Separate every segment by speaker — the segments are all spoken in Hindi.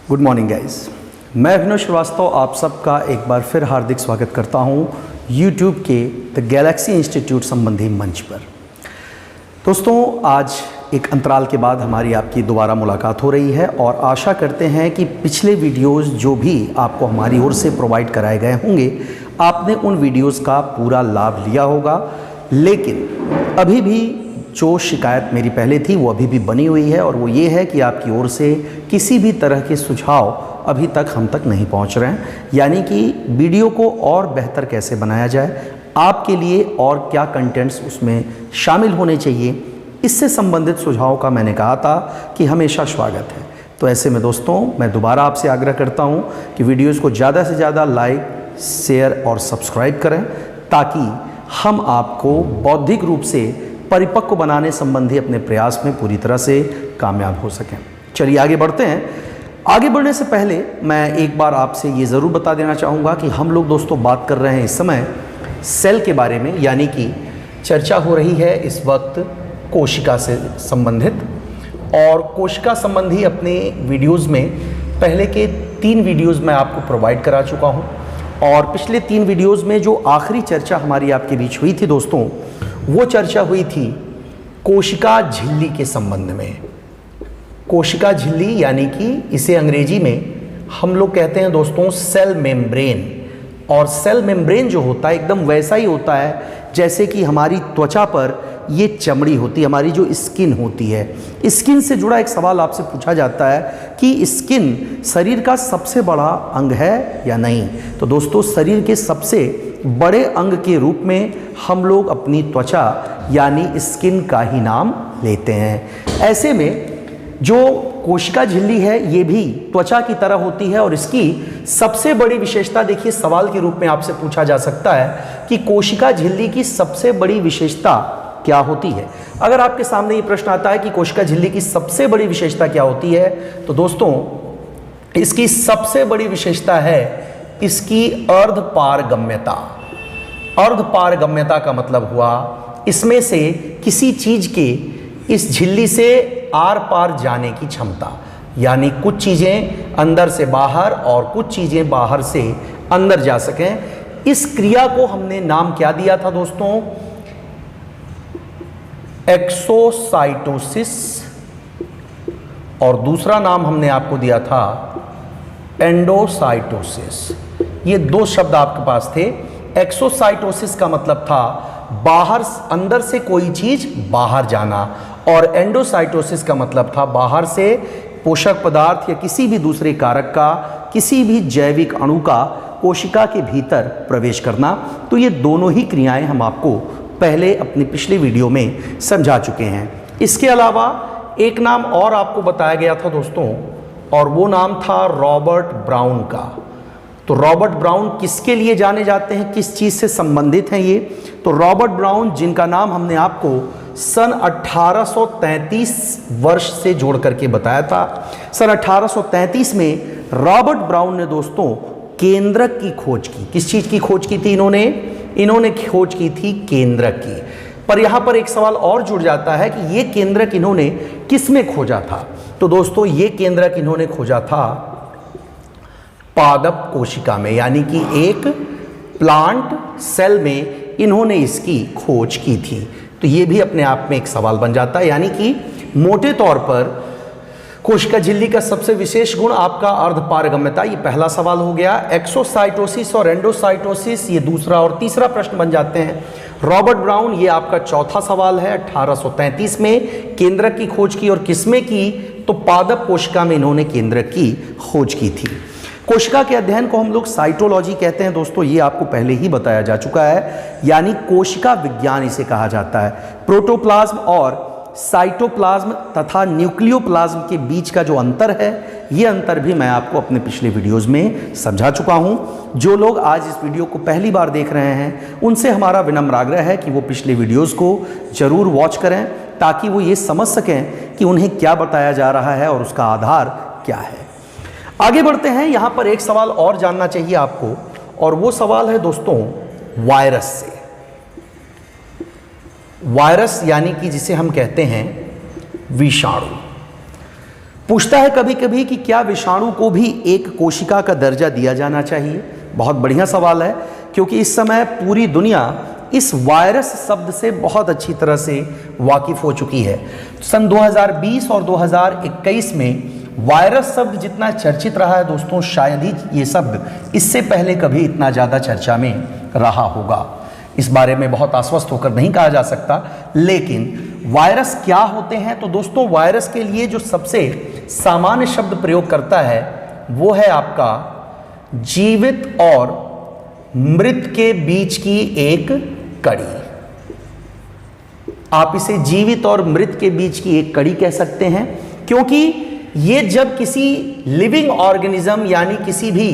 Speaker 1: गुड मॉर्निंग गाइस, मैं अभिनव श्रीवास्तव आप सबका एक बार फिर हार्दिक स्वागत करता हूं यूट्यूब के द गैलेक्सी इंस्टीट्यूट संबंधी मंच पर। दोस्तों, आज एक अंतराल के बाद हमारी आपकी दोबारा मुलाकात हो रही है और आशा करते हैं कि पिछले वीडियोस जो भी आपको हमारी ओर से प्रोवाइड कराए गए होंगे, आपने उन वीडियोस का पूरा लाभ लिया होगा। लेकिन अभी भी जो शिकायत मेरी पहले थी वो अभी भी बनी हुई है और वो ये है कि आपकी ओर से किसी भी तरह के सुझाव अभी तक हम तक नहीं पहुंच रहे हैं, यानी कि वीडियो को और बेहतर कैसे बनाया जाए, आपके लिए और क्या कंटेंट्स उसमें शामिल होने चाहिए, इससे संबंधित सुझाव का मैंने कहा था कि हमेशा स्वागत है। तो ऐसे में दोस्तों, मैं दोबारा आपसे आग्रह करता हूं कि वीडियोज़ को ज़्यादा से ज़्यादा लाइक, शेयर और सब्सक्राइब करें ताकि हम आपको बौद्धिक रूप से परिपक्व बनाने संबंधी अपने प्रयास में पूरी तरह से कामयाब हो सकें। चलिए आगे बढ़ते हैं। आगे बढ़ने से पहले मैं एक बार आपसे ये ज़रूर बता देना चाहूँगा कि हम लोग दोस्तों बात कर रहे हैं इस समय सेल के बारे में, यानी कि चर्चा हो रही है इस वक्त कोशिका से संबंधित। और कोशिका संबंधी अपने वीडियोज़ में पहले के 3 वीडियोज़ मैं आपको प्रोवाइड करा चुका हूँ और पिछले 3 वीडियोज़ में जो आखिरी चर्चा हमारी आपके बीच हुई थी दोस्तों, वो चर्चा हुई थी कोशिका झिल्ली के संबंध में। कोशिका झिल्ली यानी कि इसे अंग्रेजी में हम लोग कहते हैं दोस्तों सेल मेम्ब्रेन। और सेल मेम्ब्रेन जो होता है एकदम वैसा ही होता है जैसे कि हमारी त्वचा पर ये चमड़ी होती है, हमारी जो स्किन होती है। स्किन से जुड़ा एक सवाल आपसे पूछा जाता है कि स्किन शरीर का सबसे बड़ा अंग है या नहीं। तो दोस्तों, शरीर के सबसे बड़े अंग के रूप में हम लोग अपनी त्वचा यानी स्किन का ही नाम लेते हैं। ऐसे में जो कोशिका झिल्ली है ये भी त्वचा की तरह होती है और इसकी सबसे बड़ी विशेषता, देखिए सवाल के रूप में आपसे पूछा जा सकता है कि कोशिका झिल्ली की सबसे बड़ी विशेषता क्या होती है। अगर आपके सामने ये प्रश्न आता है कि कोशिका झिल्ली की सबसे बड़ी विशेषता क्या होती है, तो दोस्तों इसकी सबसे बड़ी विशेषता है इसकी अर्धपारगम्यता। अर्धपारगम्यता का मतलब हुआ इसमें से किसी चीज के इस झिल्ली से आर पार जाने की क्षमता, यानी कुछ चीजें अंदर से बाहर और कुछ चीजें बाहर से अंदर जा सकें। इस क्रिया को हमने नाम क्या दिया था दोस्तों? एक्सोसाइटोसिस। और दूसरा नाम हमने आपको दिया था एंडोसाइटोसिस। ये 2 शब्द आपके पास थे। एक्सोसाइटोसिस का मतलब था बाहर, अंदर से कोई चीज बाहर जाना, और एंडोसाइटोसिस का मतलब था बाहर से पोषक पदार्थ या किसी भी दूसरे कारक का, किसी भी जैविक अणु का कोशिका के भीतर प्रवेश करना। तो ये दोनों ही क्रियाएं हम आपको पहले अपनी पिछली वीडियो में समझा चुके हैं। इसके अलावा एक नाम और आपको बताया गया था दोस्तों, और वो नाम था रॉबर्ट ब्राउन का। तो रॉबर्ट ब्राउन किसके लिए जाने जाते हैं, किस चीज़ से संबंधित हैं ये? तो रॉबर्ट ब्राउन, जिनका नाम हमने आपको सन 1833 वर्ष से जोड़ करके बताया था। सन 1833 में रॉबर्ट ब्राउन ने दोस्तों केंद्रक की खोज की। किस चीज़ की खोज की थी इन्होंने खोज की थी केंद्रक की। पर यहाँ पर एक सवाल और जुड़ जाता है कि ये केंद्रक इन्होंने किस में खोजा था? तो दोस्तों ये केंद्रक इन्होंने खोजा था पादप कोशिका में, यानी कि एक प्लांट सेल में इन्होंने इसकी खोज की थी। तो ये भी अपने आप में एक सवाल बन जाता है, यानी कि मोटे तौर पर कोशिका झिल्ली का सबसे विशेष गुण आपका अर्धपारगम्यता, ये पहला सवाल हो गया। एक्सोसाइटोसिस और एंडोसाइटोसिस ये दूसरा और तीसरा प्रश्न बन जाते हैं। रॉबर्ट ब्राउन ये आपका चौथा सवाल है। 1833 में केंद्रक की खोज की, और किसमें की? तो पादप कोशिका में इन्होंने केंद्रक की खोज की थी। कोशिका के अध्ययन को हम लोग साइटोलॉजी कहते हैं दोस्तों, ये आपको पहले ही बताया जा चुका है, यानी कोशिका विज्ञान इसे कहा जाता है। प्रोटोप्लाज्म और साइटोप्लाज्म तथा न्यूक्लियोप्लाज्म के बीच का जो अंतर है, ये अंतर भी मैं आपको अपने पिछले वीडियोस में समझा चुका हूं। जो लोग आज इस वीडियो को पहली बार देख रहे हैं, उनसे हमारा विनम्र आग्रह है कि वो पिछले वीडियोस को जरूर वॉच करें ताकि वो ये समझ सकें कि उन्हें क्या बताया जा रहा है और उसका आधार क्या है। आगे बढ़ते हैं। यहाँ पर एक सवाल और जानना चाहिए आपको, और वो सवाल है दोस्तों वायरस से। वायरस यानी कि जिसे हम कहते हैं विषाणु। पूछता है कभी कभी कि क्या विषाणु को भी एक कोशिका का दर्जा दिया जाना चाहिए। बहुत बढ़िया सवाल है, क्योंकि इस समय पूरी दुनिया इस वायरस शब्द से बहुत अच्छी तरह से वाकिफ हो चुकी है। सन 2020 और 2021 में वायरस शब्द जितना चर्चित रहा है दोस्तों, शायद ही ये शब्द इससे पहले कभी इतना ज़्यादा चर्चा में रहा होगा। इस बारे में बहुत आश्वस्त होकर नहीं कहा जा सकता, लेकिन वायरस क्या होते हैं तो दोस्तों, वायरस के लिए जो सबसे सामान्य शब्द प्रयोग करता है वो है आपका जीवित और मृत के बीच की एक कड़ी। आप इसे जीवित और मृत के बीच की एक कड़ी कह सकते हैं, क्योंकि ये जब किसी लिविंग ऑर्गेनिज्म यानी किसी भी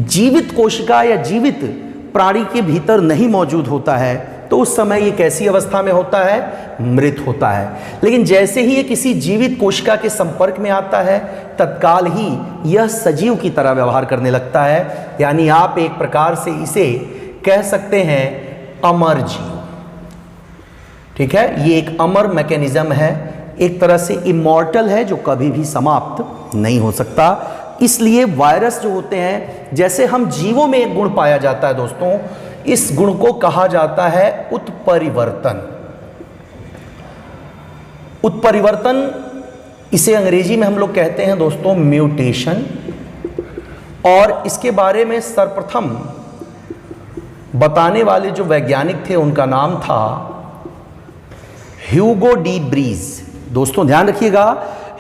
Speaker 1: जीवित कोशिका या जीवित प्राणी के भीतर नहीं मौजूद होता है तो उस समय ये कैसी अवस्था में होता है, मृत होता है। लेकिन जैसे ही ये किसी जीवित कोशिका के संपर्क में आता है तत्काल ही यह सजीव की तरह व्यवहार करने लगता है, यानी आप एक प्रकार से इसे कह सकते हैं अमर जीव। ठीक है, ये एक अमर मैकेनिज्म है, एक तरह से इमॉर्टल है जो कभी भी समाप्त नहीं हो सकता। इसलिए वायरस जो होते हैं, जैसे हम जीवों में एक गुण पाया जाता है दोस्तों, इस गुण को कहा जाता है उत्परिवर्तन। उत्परिवर्तन इसे अंग्रेजी में हम लोग कहते हैं दोस्तों म्यूटेशन, और इसके बारे में सर्वप्रथम बताने वाले जो वैज्ञानिक थे उनका नाम था ह्यूगो डी ब्रीज। दोस्तों ध्यान रखिएगा,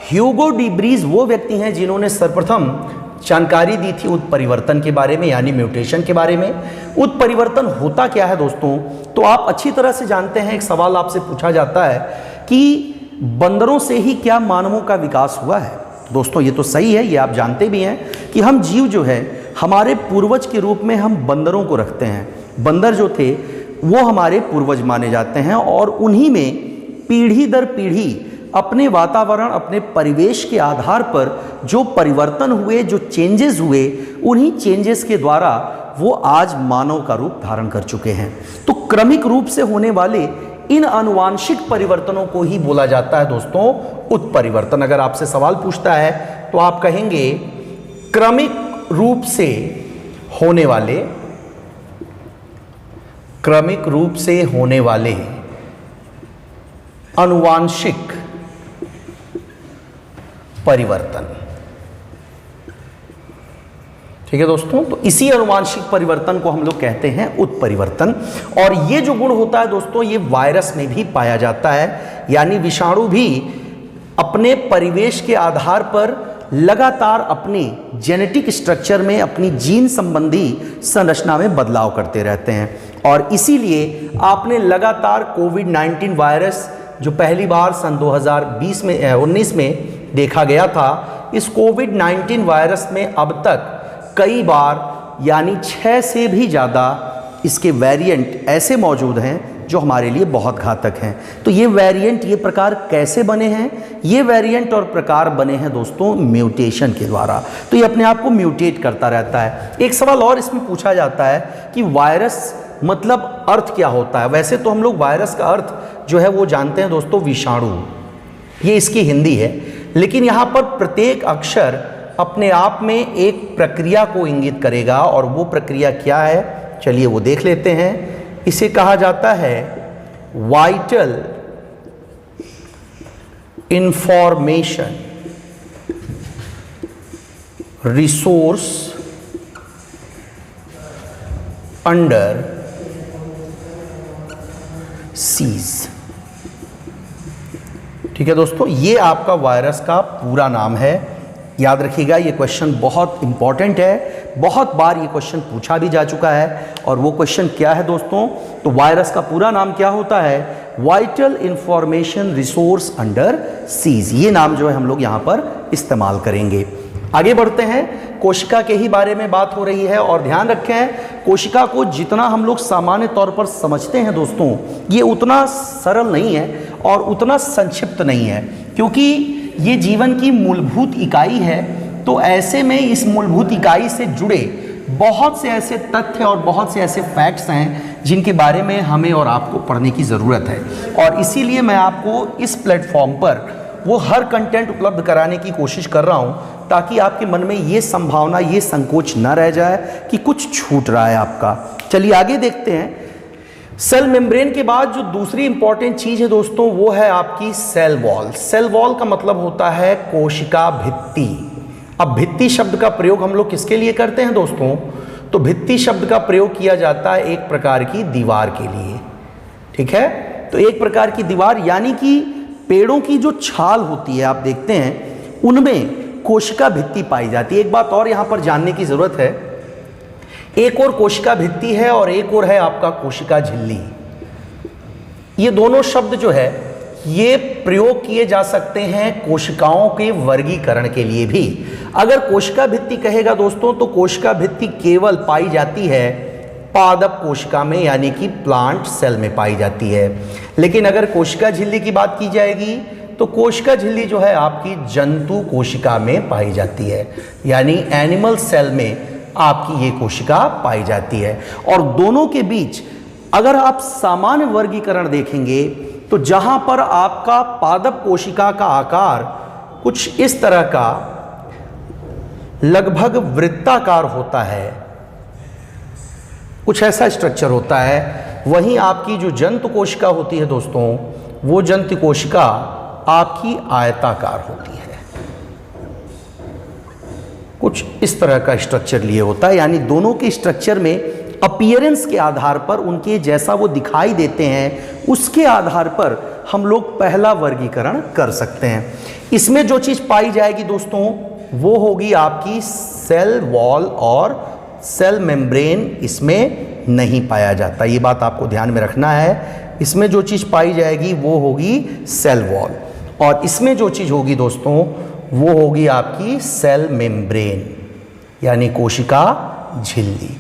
Speaker 1: ह्यूगो डी ब्रीज वो व्यक्ति हैं जिन्होंने सर्वप्रथम जानकारी दी थी उत्परिवर्तन के बारे में, यानी म्यूटेशन के बारे में। उत्परिवर्तन होता क्या है दोस्तों, तो आप अच्छी तरह से जानते हैं। एक सवाल आपसे पूछा जाता है कि बंदरों से ही क्या मानवों का विकास हुआ है। दोस्तों ये तो सही है, ये आप जानते भी हैं कि हम जीव जो है हमारे पूर्वज के रूप में हम बंदरों को रखते हैं। बंदर जो थे वो हमारे पूर्वज माने जाते हैं, और उन्हीं में पीढ़ी दर पीढ़ी अपने वातावरण, अपने परिवेश के आधार पर जो परिवर्तन हुए, जो चेंजेस हुए, उन्हीं चेंजेस के द्वारा वो आज मानव का रूप धारण कर चुके हैं। तो क्रमिक रूप से होने वाले इन आनुवांशिक परिवर्तनों को ही बोला जाता है दोस्तों उत्परिवर्तन। अगर आपसे सवाल पूछता है तो आप कहेंगे क्रमिक रूप से होने वाले आनुवांशिक परिवर्तन। ठीक है दोस्तों, तो इसी आनुवांशिक परिवर्तन को हम लोग कहते हैं उत्परिवर्तन। और ये जो गुण होता है दोस्तों, ये वायरस में भी पाया जाता है, यानी विषाणु भी अपने परिवेश के आधार पर लगातार अपनी जेनेटिक स्ट्रक्चर में, अपनी जीन संबंधी संरचना में बदलाव करते रहते हैं। और इसीलिए आपने लगातार कोविड-19 वायरस जो पहली बार सन 2019 में देखा गया था, इस कोविड-19 वायरस में अब तक कई बार यानी 6 से भी ज़्यादा इसके वेरिएंट ऐसे मौजूद हैं जो हमारे लिए बहुत घातक हैं। तो ये वेरिएंट, ये प्रकार कैसे बने हैं? ये वेरिएंट और प्रकार बने हैं दोस्तों म्यूटेशन के द्वारा। तो ये अपने आप को म्यूटेट करता रहता है। एक सवाल और इसमें पूछा जाता है कि वायरस मतलब अर्थ क्या होता है। वैसे तो हम लोग वायरस का अर्थ जो है वो जानते हैं दोस्तों विषाणु, ये इसकी हिंदी है, लेकिन यहाँ पर प्रत्येक अक्षर अपने आप में एक प्रक्रिया को इंगित करेगा, और वो प्रक्रिया क्या है चलिए वो देख लेते हैं। इसे कहा जाता है vital information resource under seize. ठीक है दोस्तों, ये आपका वायरस का पूरा नाम है। याद रखिएगा, ये क्वेश्चन बहुत इंपॉर्टेंट है, बहुत बार ये क्वेश्चन पूछा भी जा चुका है। और वो क्वेश्चन क्या है दोस्तों, तो वायरस का पूरा नाम क्या होता है? Vital information resource under seize. ये नाम जो है हम लोग यहाँ पर इस्तेमाल करेंगे। आगे बढ़ते हैं, कोशिका के ही बारे में बात हो रही है, और ध्यान रखें कोशिका को जितना हम लोग सामान्य तौर पर समझते हैं दोस्तों, ये उतना सरल नहीं है और उतना संक्षिप्त नहीं है, क्योंकि ये जीवन की मूलभूत इकाई है। तो ऐसे में इस मूलभूत इकाई से जुड़े बहुत से ऐसे तथ्य और बहुत से ऐसे फैक्ट्स हैं जिनके बारे में हमें और आपको पढ़ने की ज़रूरत है। और इसीलिए मैं आपको इस प्लेटफॉर्म पर वो हर कंटेंट उपलब्ध कराने की कोशिश कर रहा हूँ, ताकि आपके मन में ये संभावना, ये संकोच न रह जाए कि कुछ छूट रहा है आपका। चलिए आगे देखते हैं। सेल मेम्ब्रेन के बाद जो दूसरी इंपॉर्टेंट चीज है दोस्तों, वो है आपकी सेल वॉल। सेल वॉल का मतलब होता है कोशिका भित्ति। अब भित्ति शब्द का प्रयोग हम लोग किसके लिए करते हैं दोस्तों? तो भित्ति शब्द का प्रयोग किया जाता है एक प्रकार की दीवार के लिए, ठीक है। तो एक प्रकार की दीवार यानी कि पेड़ों की जो छाल होती है, आप देखते हैं उनमें कोशिका भित्ति पाई जाती है। एक बात और यहां पर जानने की जरूरत है, एक और कोशिका भित्ति है और एक और है आपका कोशिका झिल्ली। ये दोनों शब्द जो है ये प्रयोग किए जा सकते हैं कोशिकाओं के वर्गीकरण के लिए भी। अगर कोशिका भित्ति कहेगा दोस्तों, तो कोशिका भित्ति केवल पाई जाती है पादप कोशिका में, यानी कि प्लांट सेल में पाई जाती है। लेकिन अगर कोशिका झिल्ली की बात की जाएगी तो कोशिका झिल्ली जो है आपकी जंतु कोशिका में पाई जाती है, यानी एनिमल सेल में आपकी ये कोशिका पाई जाती है। और दोनों के बीच अगर आप सामान्य वर्गीकरण देखेंगे तो जहां पर आपका पादप कोशिका का आकार कुछ इस तरह का लगभग वृत्ताकार होता है, कुछ ऐसा स्ट्रक्चर होता है, वहीं आपकी जो जंतु कोशिका होती है दोस्तों, वो जंतु कोशिका आपकी आयताकार होती है, कुछ इस तरह का स्ट्रक्चर लिए होता है। यानी दोनों के स्ट्रक्चर में अपीयरेंस के आधार पर, उनके जैसा वो दिखाई देते हैं, उसके आधार पर हम लोग पहला वर्गीकरण कर सकते हैं। इसमें जो चीज पाई जाएगी दोस्तों, वो होगी आपकी सेल वॉल, और सेल मेम्ब्रेन इसमें नहीं पाया जाता। ये बात आपको ध्यान में रखना है। इसमें जो चीज पाई जाएगी वो होगी सेल वॉल, और इसमें जो चीज होगी दोस्तों वो होगी आपकी सेल मेम्ब्रेन, यानी कोशिका झिल्ली।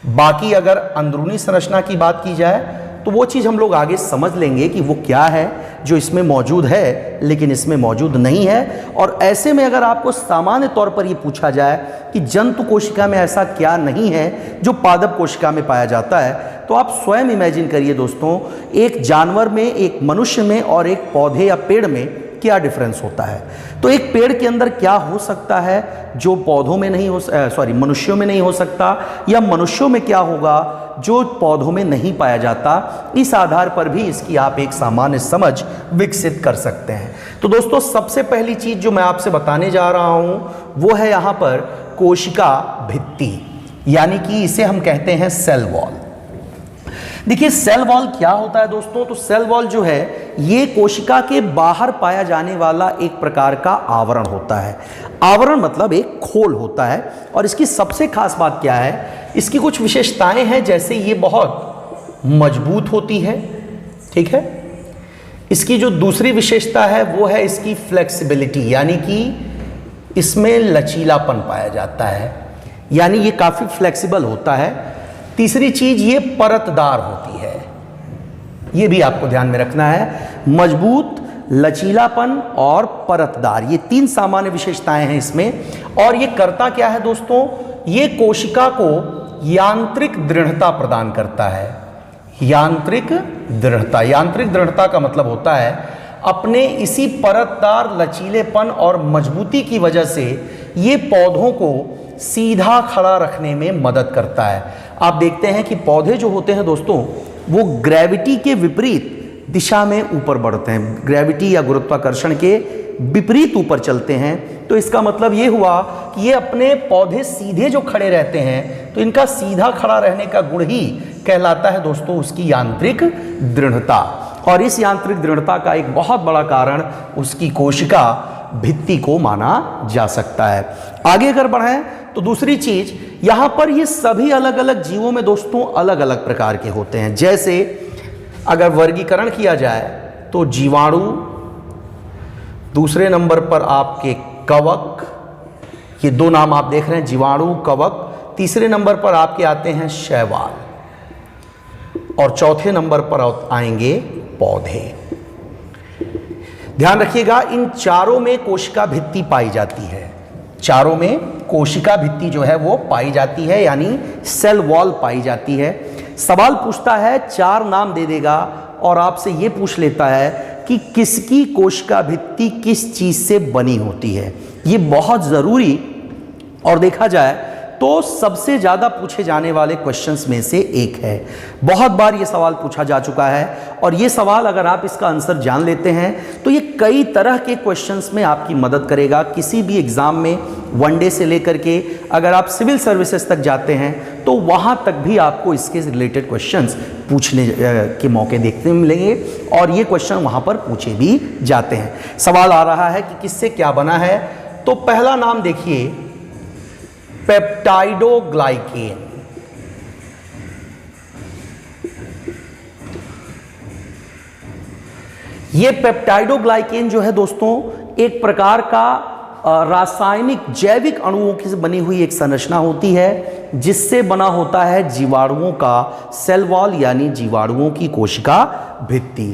Speaker 1: बाकी अगर अंदरूनी संरचना की बात की जाए तो वो चीज़ हम लोग आगे समझ लेंगे कि वो क्या है जो इसमें मौजूद है लेकिन इसमें मौजूद नहीं है। और ऐसे में अगर आपको सामान्य तौर पर ये पूछा जाए कि जंतु कोशिका में ऐसा क्या नहीं है जो पादप कोशिका में पाया जाता है, तो आप स्वयं इमेजिन करिए दोस्तों, एक जानवर में, एक मनुष्य में और एक पौधे या पेड़ में क्या डिफरेंस होता है। तो एक पेड़ के अंदर क्या हो सकता है जो पौधों में नहीं हो, मनुष्यों में नहीं हो सकता, या मनुष्यों में क्या होगा जो पौधों में नहीं पाया जाता। इस आधार पर भी इसकी आप एक सामान्य समझ विकसित कर सकते हैं। तो दोस्तों सबसे पहली चीज जो मैं आपसे बताने जा रहा हूं वो है यहां पर कोशिका भित्ति, यानी कि इसे हम कहते हैं सेल वॉल। देखिए सेल वॉल क्या होता है दोस्तों, तो सेल वॉल जो है ये कोशिका के बाहर पाया जाने वाला एक प्रकार का आवरण होता है। आवरण मतलब एक खोल होता है, और इसकी सबसे खास बात क्या है, इसकी कुछ विशेषताएं हैं। जैसे ये बहुत मजबूत होती है, ठीक है। इसकी जो दूसरी विशेषता है वो है इसकी फ्लेक्सिबिलिटी, यानी कि इसमें लचीलापन पाया जाता है, यानी ये काफी फ्लेक्सिबल होता है। तीसरी चीज ये परतदार होती है, ये भी आपको ध्यान में रखना है। मजबूत, लचीलापन और परतदार, ये तीन सामान्य विशेषताएं हैं इसमें। और ये करता क्या है दोस्तों, ये कोशिका को यांत्रिक दृढ़ता प्रदान करता है। यांत्रिक दृढ़ता, यांत्रिक दृढ़ता का मतलब होता है अपने इसी परतदार, लचीलेपन और मजबूती की वजह से ये पौधों को सीधा खड़ा रखने में मदद करता है। आप देखते हैं कि पौधे जो होते हैं दोस्तों वो ग्रेविटी के विपरीत दिशा में ऊपर बढ़ते हैं, ग्रेविटी या गुरुत्वाकर्षण के विपरीत ऊपर चलते हैं। तो इसका मतलब ये हुआ कि ये अपने पौधे सीधे जो खड़े रहते हैं, तो इनका सीधा खड़ा रहने का गुण ही कहलाता है दोस्तों उसकी यांत्रिक दृढ़ता। और इस यांत्रिक दृढ़ता का एक बहुत बड़ा कारण उसकी कोशिका भित्ति को माना जा सकता है। आगे अगर बढ़ें तो दूसरी चीज, यहां पर ये सभी अलग अलग जीवों में दोस्तों अलग अलग प्रकार के होते हैं। जैसे अगर वर्गीकरण किया जाए तो जीवाणु, दूसरे नंबर पर आपके कवक, ये दो नाम आप देख रहे हैं, जीवाणु, कवक। तीसरे नंबर पर आपके आते हैं शैवाल, और चौथे नंबर पर आएंगे पौधे। ध्यान रखिएगा इन चारों में कोशिका भित्ति पाई जाती है, चारों में कोशिका भित्ति जो है वो पाई जाती है, यानी सेल वॉल पाई जाती है। सवाल पूछता है, चार नाम दे देगा और आपसे ये पूछ लेता है कि किसकी कोशिका भित्ति किस चीज से बनी होती है। ये बहुत जरूरी और देखा जाए तो सबसे ज्यादा पूछे जाने वाले क्वेश्चंस में से एक है। बहुत बार ये सवाल पूछा जा चुका है और ये सवाल अगर आप इसका आंसर जान लेते हैं तो ये कई तरह के क्वेश्चंस में आपकी मदद करेगा। किसी भी एग्जाम में वनडे से लेकर के अगर आप सिविल सर्विसेज तक जाते हैं तो वहां तक भी आपको इसके रिलेटेड क्वेश्चंस पूछने के मौके देखने मिलेंगे और ये क्वेश्चन वहां पर पूछे भी जाते हैं। सवाल आ रहा है कि किससे क्या बना है। तो पहला नाम देखिए, पेप्टाइडोग्लाइकेन। ये पेप्टाइडोग्लाइकेन जो है दोस्तों एक प्रकार का रासायनिक जैविक अणुओं की बनी हुई एक संरचना होती है जिससे बना होता है जीवाणुओं का सेल वॉल यानी जीवाणुओं की कोशिका भित्ति।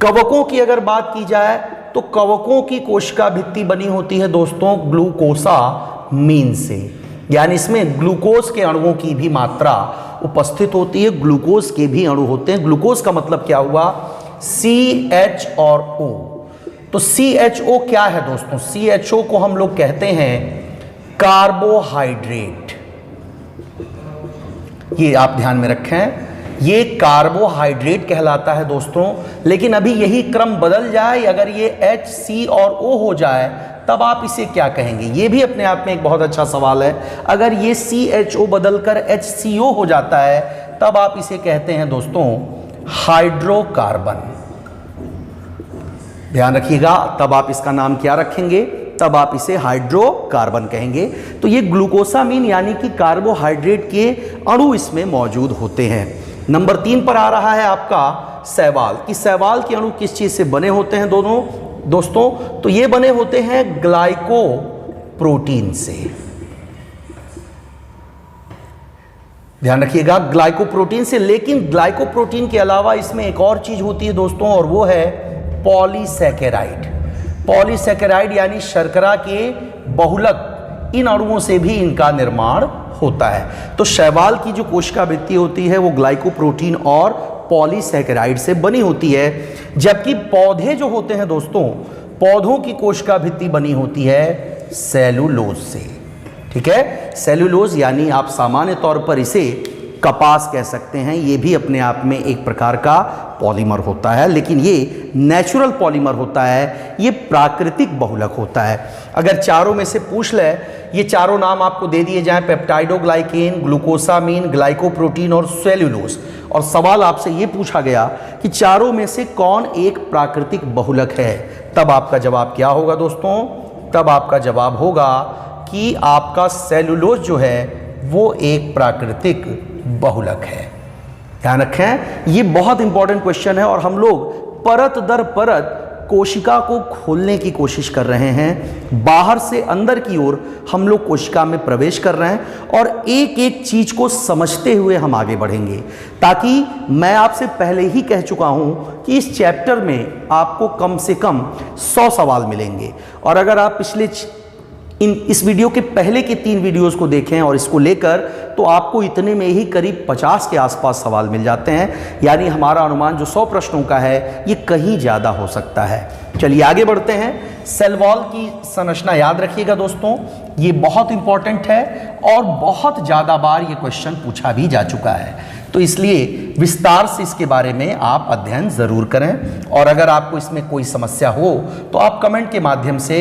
Speaker 1: कवकों की अगर बात की जाए तो कवकों की कोशिका भित्ति बनी होती है दोस्तों ग्लूकोसामीन से, यानी इसमें ग्लूकोज के अणुओं की भी मात्रा उपस्थित होती है। ग्लूकोज के भी अणु होते हैं। ग्लूकोज का मतलब क्या हुआ, CH और O। तो CHO क्या है दोस्तों, CHO को हम लोग कहते हैं कार्बोहाइड्रेट। ये आप ध्यान में रखें, ये कार्बोहाइड्रेट कहलाता है दोस्तों। लेकिन अभी यही क्रम बदल जाए, अगर ये H, C और O हो जाए तब आप इसे क्या कहेंगे। ये भी अपने आप में एक बहुत अच्छा सवाल है। अगर ये CHO बदलकर HCO हो जाता है तब आप इसे कहते हैं दोस्तों हाइड्रोकार्बन। ध्यान रखिएगा, तब आप इसका नाम क्या रखेंगे, तब आप इसे हाइड्रोकार्बन कहेंगे। तो ये ग्लूकोसामीन यानी कि कार्बोहाइड्रेट के अणु इसमें मौजूद होते हैं। नंबर 3 पर आ रहा है आपका शैवाल, कि शैवाल के अणु किस चीज से बने होते हैं दोस्तों। तो ये बने होते हैं ग्लाइकोप्रोटीन से। ध्यान रखिएगा, ग्लाइकोप्रोटीन से। लेकिन ग्लाइकोप्रोटीन के अलावा इसमें एक और चीज होती है दोस्तों और वो है पॉलीसैकेराइड। पॉलीसैकेराइड यानी शर्करा के बहुलक, इन अणुओं से भी इनका निर्माण होता है। तो शैवाल की जो कोशिका भित्ति होती है वो ग्लाइकोप्रोटीन और पॉलीसैकेराइड से बनी होती है। जबकि पौधे जो होते हैं दोस्तों, पौधों की कोशिका भित्ति बनी होती है सेलुलोज से। ठीक है, सेलुलोज यानी आप सामान्य तौर पर इसे कपास कह सकते हैं। ये भी अपने आप में एक प्रकार का पॉलीमर होता है, लेकिन ये नेचुरल पॉलीमर होता है, ये प्राकृतिक बहुलक होता है। अगर चारों में से पूछ ले, ये चारों नाम आपको दे दिए जाएं, पेप्टाइडोग्लाइकेन, ग्लूकोसामीन, ग्लाइकोप्रोटीन और सेलुलोज, और सवाल आपसे ये पूछा गया कि चारों में से कौन एक प्राकृतिक बहुलक है, तब आपका जवाब क्या होगा दोस्तों, तब आपका जवाब होगा कि आपका सेलुलोज जो है वो एक प्राकृतिक बहुलक है। ध्यान रखें, ये बहुत इंपॉर्टेंट क्वेश्चन है और हम लोग परत दर परत कोशिका को खोलने की कोशिश कर रहे हैं। बाहर से अंदर की ओर हम लोग कोशिका में प्रवेश कर रहे हैं और एक एक चीज को समझते हुए हम आगे बढ़ेंगे, ताकि मैं आपसे पहले ही कह चुका हूं कि इस चैप्टर में आपको कम से कम 100 सवाल मिलेंगे। और अगर आप इस वीडियो के पहले के 3 वीडियोस को देखें और इसको लेकर, तो आपको इतने में ही करीब 50 के आसपास सवाल मिल जाते हैं। यानी हमारा अनुमान जो 100 प्रश्नों का है ये कहीं ज़्यादा हो सकता है। चलिए आगे बढ़ते हैं। सेल वॉल की संरचना याद रखिएगा दोस्तों, ये बहुत इंपॉर्टेंट है और बहुत ज़्यादा बार ये क्वेश्चन पूछा भी जा चुका है, तो इसलिए विस्तार से इसके बारे में आप अध्ययन ज़रूर करें। और अगर आपको इसमें कोई समस्या हो तो आप कमेंट के माध्यम से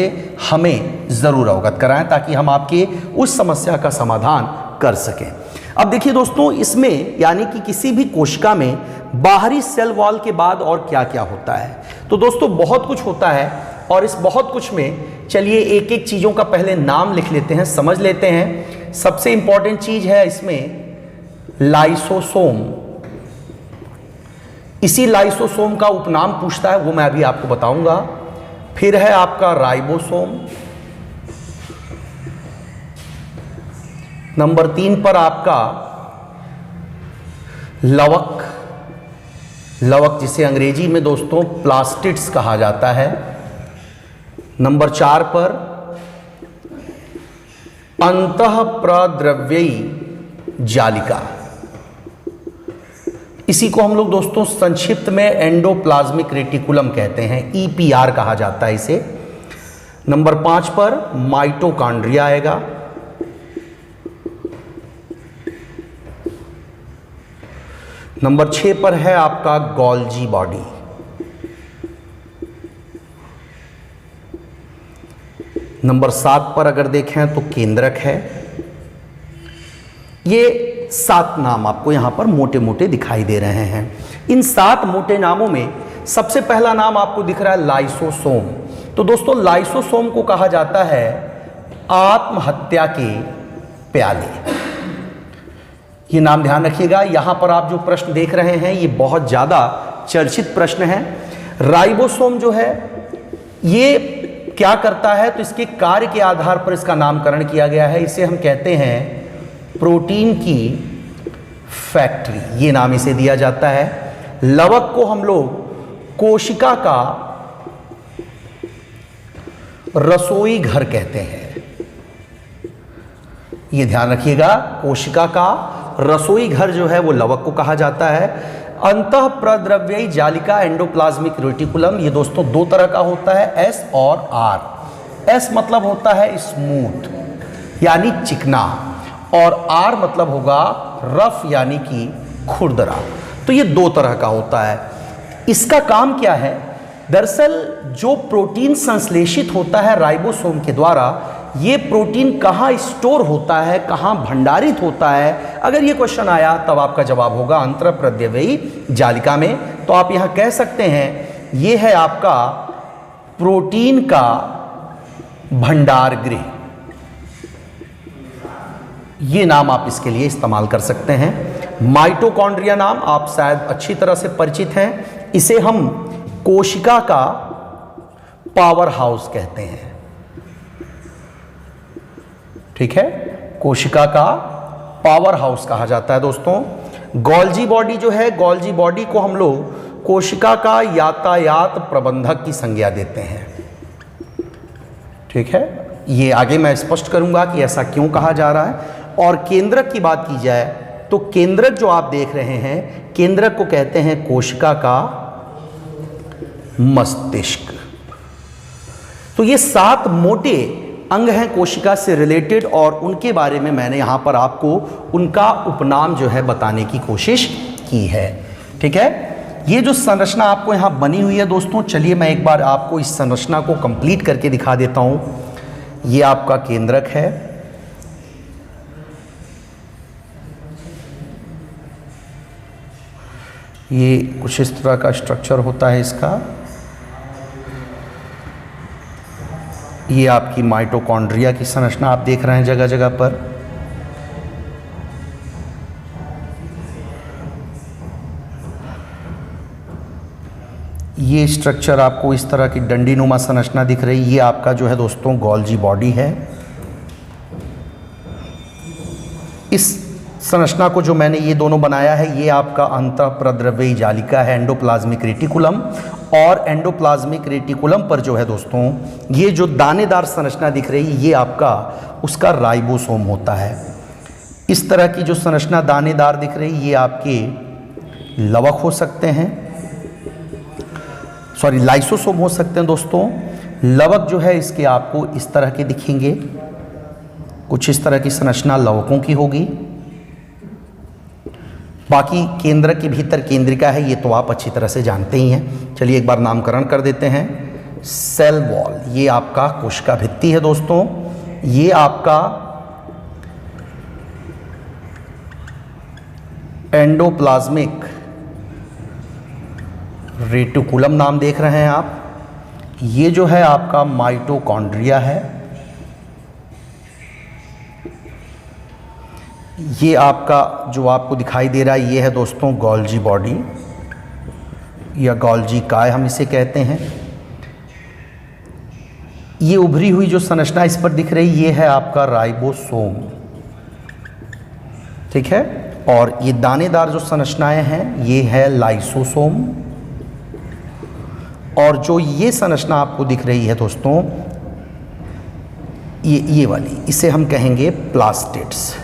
Speaker 1: हमें ज़रूर अवगत कराएं, ताकि हम आपके उस समस्या का समाधान कर सकें। अब देखिए दोस्तों, इसमें यानी कि किसी भी कोशिका में बाहरी सेल वॉल के बाद और क्या क्या होता है, तो दोस्तों बहुत कुछ होता है। और इस बहुत कुछ में चलिए एक एक चीज़ों का पहले नाम लिख लेते हैं, समझ लेते हैं। सबसे इंपॉर्टेंट चीज़ है इसमें लाइसोसोम। इसी लाइसोसोम का उपनाम पूछता है, वो मैं अभी आपको बताऊंगा। फिर है आपका राइबोसोम। नंबर 3 पर आपका लवक, लवक जिसे अंग्रेजी में दोस्तों प्लास्टिड्स कहा जाता है। नंबर 4 पर अंतःप्रद्रव्यी जालिका। इसी को हम लोग दोस्तों संक्षिप्त में एंडोप्लाज्मिक रेटिकुलम कहते हैं, ईपीआर कहा जाता है इसे। नंबर 5 पर माइटोकॉन्ड्रिया आएगा। नंबर 6 पर है आपका गोल्जी बॉडी। नंबर 7 पर अगर देखें तो केंद्रक है। ये 7 नाम आपको यहां पर मोटे मोटे दिखाई दे रहे हैं। इन 7 मोटे नामों में सबसे पहला नाम आपको दिख रहा है लाइसोसोम। तो दोस्तों लाइसोसोम को कहा जाता है आत्महत्या के प्याले। ये नाम ध्यान रखिएगा। यहां पर आप जो प्रश्न देख रहे हैं ये बहुत ज्यादा चर्चित प्रश्न है। राइबोसोम जो है ये क्या करता है, तो इसके कार्य के आधार पर इसका नामकरण किया गया है। इसे हम कहते हैं प्रोटीन की फैक्ट्री, ये नाम इसे दिया जाता है। लवक को हम लोग कोशिका का रसोई घर कहते हैं। ये ध्यान रखिएगा, कोशिका का रसोई घर जो है वो लवक को कहा जाता है। अंतः प्रद्रव्यी जालिका एंडोप्लाज्मिक रेटिकुलम, ये दोस्तों 2 तरह का होता है, एस और आर। एस मतलब होता है स्मूथ यानी चिकना, और आर मतलब होगा रफ यानी कि खुरदरा। तो ये 2 तरह का होता है। इसका काम क्या है? दरअसल जो प्रोटीन संश्लेषित होता है राइबोसोम के द्वारा, ये प्रोटीन कहाँ स्टोर होता है, कहाँ भंडारित होता है, अगर ये क्वेश्चन आया तब आपका जवाब होगा अंतःप्रद्रव्यी जालिका में। तो आप यहाँ कह सकते हैं ये है आपका प्रोटीन का भंडार गृह, ये नाम आप इसके लिए इस्तेमाल कर सकते हैं। माइटोकॉन्ड्रिया नाम आप शायद अच्छी तरह से परिचित हैं। इसे हम कोशिका का पावर हाउस कहते हैं। ठीक है, कोशिका का पावर हाउस कहा जाता है दोस्तों। गोल्जी बॉडी जो है, गोल्जी बॉडी को हम लोग कोशिका का यातायात प्रबंधक की संज्ञा देते हैं। ठीक है, ये आगे मैं स्पष्ट करूंगा कि ऐसा क्यों कहा जा रहा है। और केंद्रक की बात की जाए तो केंद्रक जो आप देख रहे हैं, केंद्रक को कहते हैं कोशिका का मस्तिष्क। तो ये 7 मोटे अंग हैं कोशिका से रिलेटेड, और उनके बारे में मैंने यहाँ पर आपको उनका उपनाम जो है बताने की कोशिश की है। ठीक है, ये जो संरचना आपको यहाँ बनी हुई है दोस्तों, चलिए मैं एक बार आपको इस संरचना को कंप्लीट करके दिखा देता हूँ। ये आपका केंद्रक है, ये कुछ इस तरह का स्ट्रक्चर होता है इसका। ये आपकी माइटोकॉन्ड्रिया की संरचना आप देख रहे हैं जगह जगह पर। ये स्ट्रक्चर आपको इस तरह की डंडीनुमा संरचना दिख रही, ये आपका जो है दोस्तों गोल्जी बॉडी है। इस संरचना को जो मैंने ये दोनों बनाया है, ये आपका अंतःप्रद्रव्यी जालिका है, एंडोप्लाज्मिक रेटिकुलम। और एंडोप्लाज्मिक रेटिकुलम पर जो है दोस्तों ये जो दानेदार संरचना दिख रही है, ये आपका उसका राइबोसोम होता है। इस तरह की जो संरचना दानेदार दिख रही, ये आपके लवक हो सकते हैं, सॉरी लाइसोसोम हो सकते हैं दोस्तों। लवक जो है इसके आपको इस तरह के दिखेंगे, कुछ इस तरह की संरचना लवकों की होगी। बाकी केंद्र के भीतर केंद्रिका है, ये तो आप अच्छी तरह से जानते ही हैं। चलिए एक बार नामकरण कर देते हैं। सेल वॉल, ये आपका कोशिका भित्ति है दोस्तों। ये आपका एंडोप्लाज्मिक रेटिकुलम नाम देख रहे हैं आप। ये जो है आपका माइटोकॉन्ड्रिया है। ये आपका जो आपको दिखाई दे रहा है, ये है दोस्तों गोल्जी बॉडी या गोल्जी काय हम इसे कहते हैं। ये उभरी हुई जो संरचना इस पर दिख रही, ये है आपका राइबोसोम। ठीक है, और ये दानेदार जो संरचनाएं हैं, ये है लाइसोसोम। और जो ये संरचना आपको दिख रही है दोस्तों, ये वाली, इसे हम कहेंगे प्लास्टिड्स।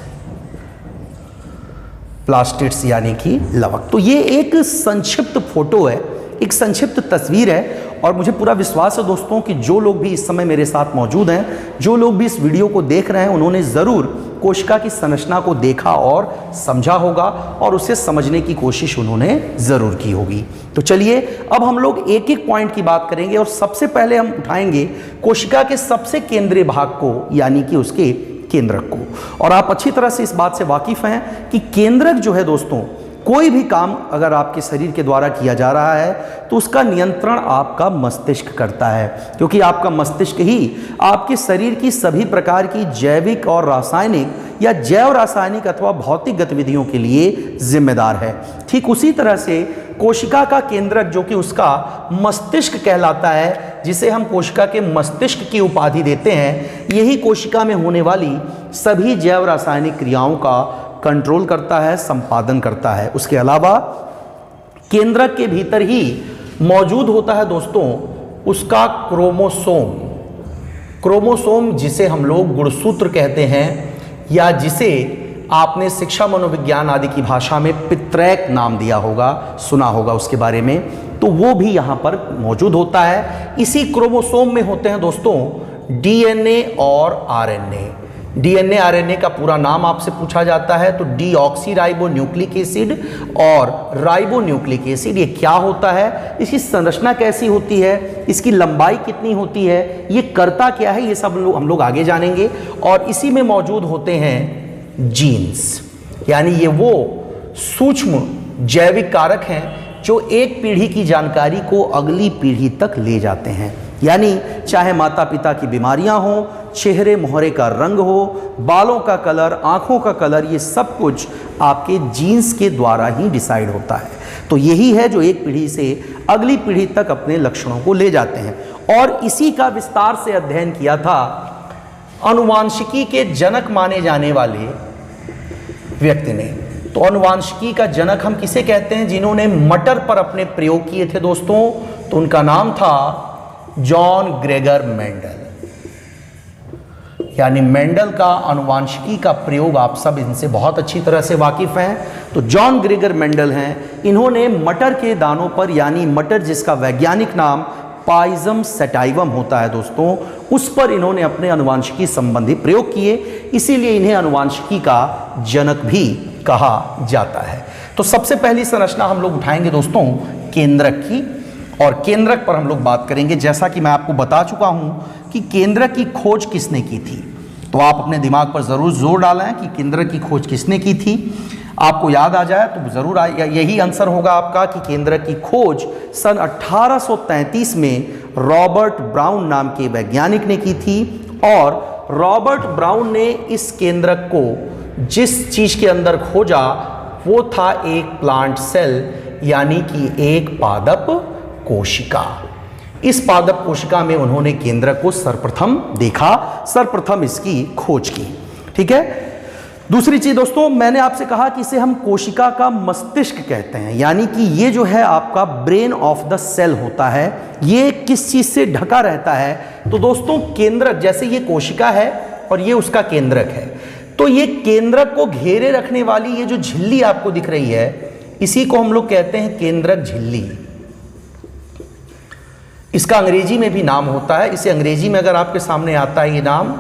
Speaker 1: प्लास्टिड्स यानी कि लवक। तो ये एक संक्षिप्त फोटो है, एक संक्षिप्त तस्वीर है, और मुझे पूरा विश्वास है दोस्तों कि जो लोग भी इस समय मेरे साथ मौजूद हैं, जो लोग भी इस वीडियो को देख रहे हैं, उन्होंने ज़रूर कोशिका की संरचना को देखा और समझा होगा और उसे समझने की कोशिश उन्होंने ज़रूर की होगी। तो चलिए अब हम लोग एक एक पॉइंट की बात करेंगे और सबसे पहले हम उठाएंगे कोशिका के सबसे केंद्रीय भाग को, यानी कि उसके केंद्रक को। और आप अच्छी तरह से इस बात से वाकिफ़ हैं कि केंद्रक जो है दोस्तों, कोई भी काम अगर आपके शरीर के द्वारा किया जा रहा है तो उसका नियंत्रण आपका मस्तिष्क करता है, क्योंकि आपका मस्तिष्क ही आपके शरीर की सभी प्रकार की जैविक और रासायनिक या जैव रासायनिक अथवा भौतिक गतिविधियों के लिए जिम्मेदार है। ठीक उसी तरह से कोशिका का केंद्रक, जो कि उसका मस्तिष्क कहलाता है, जिसे हम कोशिका के मस्तिष्क की उपाधि देते हैं, यही कोशिका में होने वाली सभी जैव रासायनिक क्रियाओं का कंट्रोल करता है, संपादन करता है। उसके अलावा केंद्रक के भीतर ही मौजूद होता है दोस्तों उसका क्रोमोसोम। क्रोमोसोम जिसे हम लोग गुणसूत्र कहते हैं, या जिसे आपने शिक्षा मनोविज्ञान आदि की भाषा में पित्रैक नाम दिया होगा, सुना होगा उसके बारे में, तो वो भी यहाँ पर मौजूद होता है। इसी क्रोमोसोम में होते हैं दोस्तों डीएनए और आरएनए। डीएनए आरएनए का पूरा नाम आपसे पूछा जाता है तो डीऑक्सी राइबो न्यूक्लिक एसिड और राइबो न्यूक्लिक एसिड, ये क्या होता है, इसकी संरचना कैसी होती है, इसकी लंबाई कितनी होती है, ये करता क्या है, ये सब हम लोग आगे जानेंगे। और इसी में मौजूद होते हैं जीन्स, यानी ये वो सूक्ष्म जैविक कारक हैं जो एक पीढ़ी की जानकारी को अगली पीढ़ी तक ले जाते हैं। यानी चाहे माता पिता की बीमारियां हों, चेहरे मोहरे का रंग हो, बालों का कलर, आँखों का कलर, ये सब कुछ आपके जीन्स के द्वारा ही डिसाइड होता है। तो यही है जो एक पीढ़ी से अगली पीढ़ी तक अपने लक्षणों को ले जाते हैं। और इसी का विस्तार से अध्ययन किया था आनुवांशिकी के जनक माने जाने वाले व्यक्ति ने। तो आनुवांशिकी का जनक हम किसे कहते हैं? जिन्होंने मटर पर अपने प्रयोग किए थे दोस्तों, तो उनका नाम था जॉन ग्रेगर मेंडल। यानी मेंडल का आनुवांशिकी का प्रयोग, आप सब इनसे बहुत अच्छी तरह से वाकिफ हैं। तो जॉन ग्रेगर मेंडल हैं, इन्होंने मटर के दानों पर, यानी मटर जिसका वैज्ञानिक नाम पाइजम सेटाइवम होता है दोस्तों, उस पर इन्होंने अपने आनुवांशिकी संबंधी प्रयोग किए, इसीलिए इन्हें आनुवांशिकी का जनक भी कहा जाता है। तो सबसे पहली संरचना हम लोग उठाएंगे दोस्तों केंद्रक की, और केंद्रक पर हम लोग बात करेंगे। जैसा कि मैं आपको बता चुका हूं कि केंद्रक की खोज किसने की थी, तो आप अपने दिमाग पर ज़रूर जोर डालें कि केंद्रक की खोज किसने की थी। आपको याद आ जाए तो ज़रूर यही आंसर होगा आपका कि केंद्रक की खोज सन 1833 में रॉबर्ट ब्राउन नाम के वैज्ञानिक ने की थी। और रॉबर्ट ब्राउन ने इस केंद्रक को जिस चीज़ के अंदर खोजा वो था एक प्लांट सेल, यानी कि एक पादप कोशिका। इस पादप कोशिका में उन्होंने केंद्रक को सर्वप्रथम देखा, सर्वप्रथम इसकी खोज की। ठीक है। दूसरी चीज दोस्तों, मैंने आपसे कहा कि इसे हम कोशिका का मस्तिष्क कहते हैं, यानी कि ये जो है आपका ब्रेन ऑफ द सेल होता है। ये किस चीज से ढका रहता है? तो दोस्तों केंद्रक, जैसे ये कोशिका है और ये उसका केंद्रक है, तो ये केंद्रक को घेरे रखने वाली ये जो झिल्ली आपको दिख रही है, इसी को हम लोग कहते हैं केंद्रक झिल्ली। इसका अंग्रेजी में भी नाम होता है। इसे अंग्रेजी में अगर आपके सामने आता है ये नाम,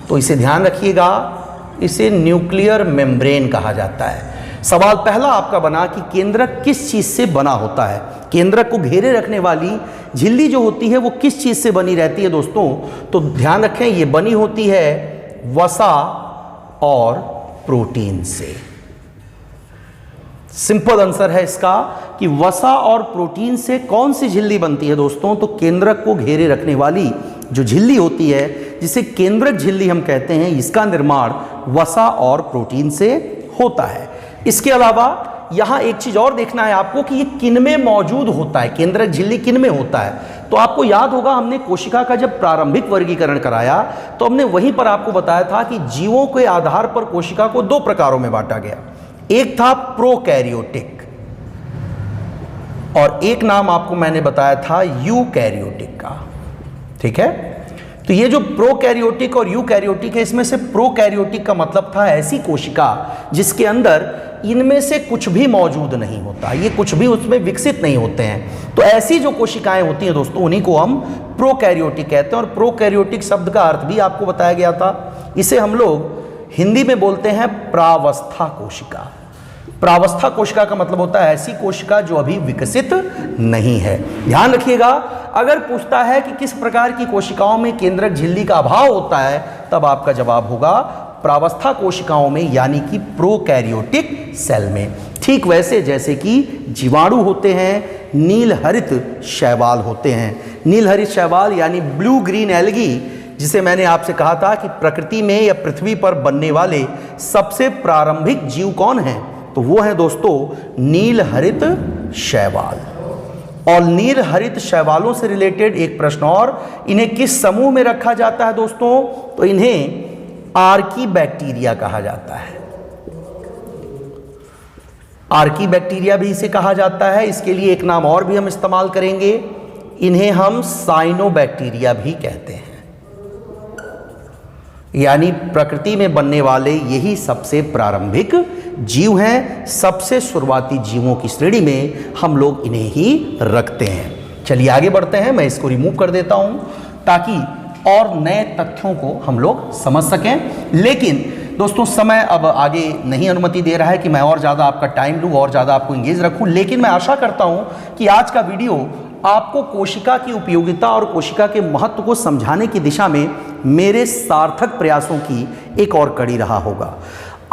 Speaker 1: तो इसे ध्यान रखिएगा, इसे न्यूक्लियर मेम्ब्रेन कहा जाता है। सवाल पहला आपका बना कि केंद्रक किस चीज़ से बना होता है? केंद्रक को घेरे रखने वाली झिल्ली जो होती है वो किस चीज़ से बनी रहती है दोस्तों? तो ध्यान रखें, ये बनी होती है वसा और प्रोटीन से। सिंपल आंसर है इसका कि वसा और प्रोटीन से कौन सी झिल्ली बनती है दोस्तों? तो केंद्रक को घेरे रखने वाली जो झिल्ली होती है, जिसे केंद्रक झिल्ली हम कहते हैं, इसका निर्माण वसा और प्रोटीन से होता है। इसके अलावा यहाँ एक चीज और देखना है आपको कि ये किन में मौजूद होता है, केंद्रक झिल्ली किन में होता है। तो आपको याद होगा हमने कोशिका का जब प्रारंभिक वर्गीकरण कराया तो हमने वहीं पर आपको बताया था कि जीवों के आधार पर कोशिका को दो प्रकारों में बांटा गया। एक था प्रोकैरियोटिक और एक नाम आपको मैंने बताया था यूकैरियोटिक का। ठीक है। तो ये जो प्रोकैरियोटिक और यूकैरियोटिक है, इसमें से प्रोकैरियोटिक का मतलब था ऐसी कोशिका जिसके अंदर इनमें से कुछ भी मौजूद नहीं होता, ये कुछ भी उसमें विकसित नहीं होते हैं। तो ऐसी जो कोशिकाएं होती हैं दोस्तों, उन्हीं को हम प्रोकैरियोटिक कहते हैं। और प्रोकैरियोटिक शब्द का अर्थ भी आपको बताया गया था। इसे हम लोग हिंदी में बोलते हैं प्रावस्था कोशिका। प्रावस्था कोशिका का मतलब होता है ऐसी कोशिका जो अभी विकसित नहीं है। ध्यान रखिएगा, अगर पूछता है कि किस प्रकार की कोशिकाओं में केंद्रक झिल्ली का अभाव होता है, तब आपका जवाब होगा प्रावस्था कोशिकाओं में, यानी कि प्रोकैरियोटिक सेल में। ठीक वैसे जैसे कि जीवाणु होते हैं, नील हरित शैवाल होते हैं। नील हरित शैवाल यानी ब्लू ग्रीन एल्गी, जिसे मैंने आपसे कहा था कि प्रकृति में या पृथ्वी पर बनने वाले सबसे प्रारंभिक जीव कौन हैं, तो वो है दोस्तों नील हरित शैवाल। और नील हरित शैवालों से रिलेटेड एक प्रश्न और, इन्हें किस समूह में रखा जाता है दोस्तों, तो इन्हें आर्की बैक्टीरिया कहा जाता है। आर्की बैक्टीरिया भी इसे कहा जाता है। इसके लिए एक नाम और भी हम इस्तेमाल करेंगे, इन्हें हम साइनोबैक्टीरिया भी कहते हैं। यानी प्रकृति में बनने वाले यही सबसे प्रारंभिक जीव हैं। सबसे शुरुआती जीवों की श्रेणी में हम लोग इन्हें ही रखते हैं। चलिए आगे बढ़ते हैं, मैं इसको रिमूव कर देता हूं ताकि और नए तथ्यों को हम लोग समझ सकें। लेकिन दोस्तों समय अब आगे नहीं अनुमति दे रहा है कि मैं और ज़्यादा आपका टाइम लूँ और ज़्यादा आपको इंगेज रखूँ। लेकिन मैं आशा करता हूँ कि आज का वीडियो आपको कोशिका की उपयोगिता और कोशिका के महत्व को समझाने की दिशा में मेरे सार्थक प्रयासों की एक और कड़ी रहा होगा।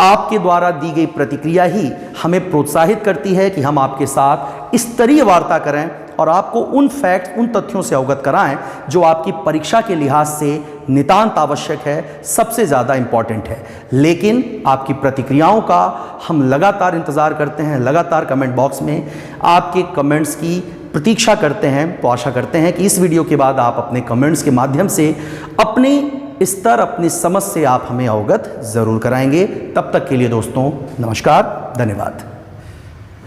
Speaker 1: आपके द्वारा दी गई प्रतिक्रिया ही हमें प्रोत्साहित करती है कि हम आपके साथ स्तरीय वार्ता करें और आपको उन फैक्ट्स, उन तथ्यों से अवगत कराएं जो आपकी परीक्षा के लिहाज से नितांत आवश्यक है, सबसे ज़्यादा इम्पॉर्टेंट है। लेकिन आपकी प्रतिक्रियाओं का हम लगातार इंतज़ार करते हैं, लगातार कमेंट बॉक्स में आपके कमेंट्स की प्रतीक्षा करते हैं। तो आशा करते हैं कि इस वीडियो के बाद आप अपने कमेंट्स के माध्यम से अपनी स्तर, अपनी समझ से आप हमें अवगत ज़रूर कराएंगे। तब तक के लिए दोस्तों नमस्कार, धन्यवाद।